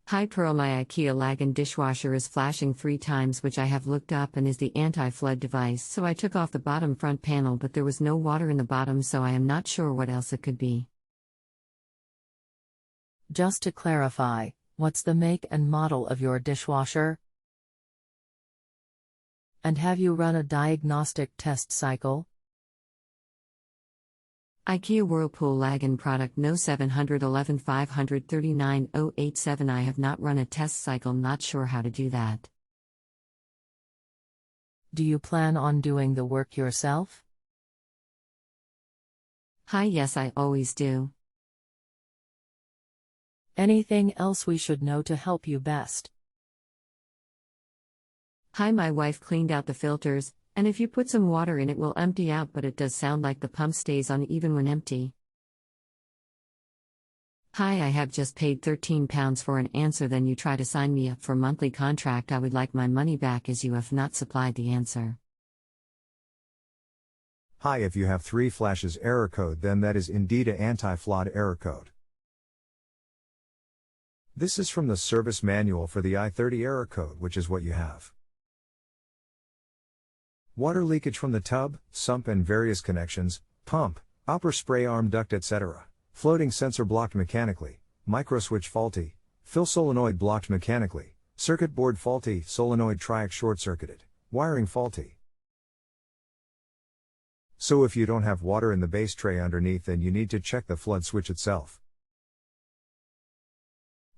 Hi Pearl, my Ikea lagan dishwasher is flashing 3 times, which I have looked up and is the anti-flood device, so I took off the bottom front panel, but there was no water in the bottom, so I am not sure what else it could be. Just to clarify, what's the make and model of your dishwasher? And have you run a diagnostic test cycle? Ikea Whirlpool Lagan product No 711 539 087. I have not run a test cycle, not sure how to do that. Do you plan on doing the work yourself? Hi, yes, I always do. Anything else we should know to help you best? Hi, my wife cleaned out the filters, and if you put some water in it will empty out, but it does sound like the pump stays on even when empty. Hi, I have just paid £13 for an answer, then you try to sign me up for monthly contract. I would like my money back as you have not supplied the answer. Hi, if you have 3 flashes error code, then that is indeed a anti-flood error code. This is from the service manual for the I-30 error code, which is what you have. Water leakage from the tub, sump and various connections, pump, upper spray arm duct, etc. Floating sensor blocked mechanically, microswitch faulty, fill solenoid blocked mechanically, circuit board faulty, solenoid triac short-circuited, wiring faulty. So if you don't have water in the base tray underneath, then you need to check the flood switch itself.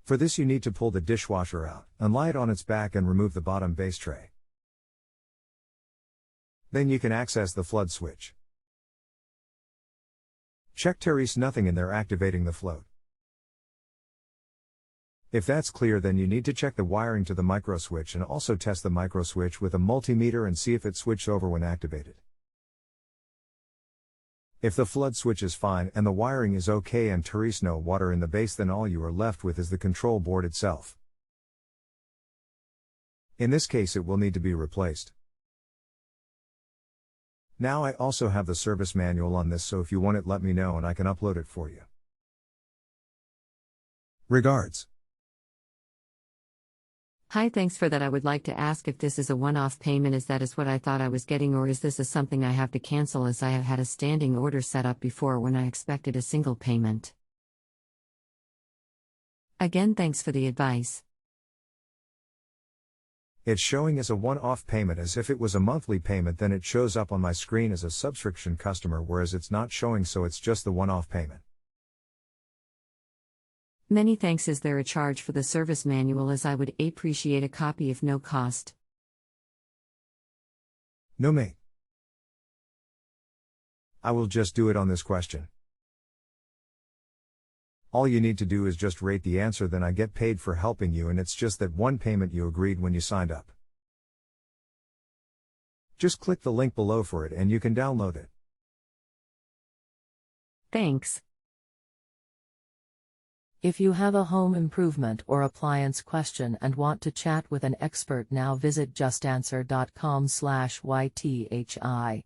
For this you need to pull the dishwasher out, unlie it on its back and remove the bottom base tray. Then you can access the flood switch. Check Terrace, nothing in there activating the float. If that's clear, then you need to check the wiring to the microswitch and also test the microswitch with a multimeter and see if it switched over when activated. If the flood switch is fine and the wiring is okay and Terrace no water in the base, then all you are left with is the control board itself. In this case it will need to be replaced. Now I also have the service manual on this, so if you want it, let me know and I can upload it for you. Regards. Hi, thanks for that. I would like to ask if this is a one-off payment, as that is what I thought I was getting, or is this something I have to cancel, as I have had a standing order set up before when I expected a single payment. Again, thanks for the advice. It's showing as a one-off payment, as if it was a monthly payment, then it shows up on my screen as a subscription customer, whereas it's not showing, so it's just the one-off payment. Many thanks. Is there a charge for the service manual, as I would appreciate a copy if no cost? No mate. I will just do it on this question. All you need to do is just rate the answer, then I get paid for helping you, and it's just that one payment you agreed when you signed up. Just click the link below for it and you can download it. Thanks. If you have a home improvement or appliance question and want to chat with an expert, now visit justanswer.com/YTHI.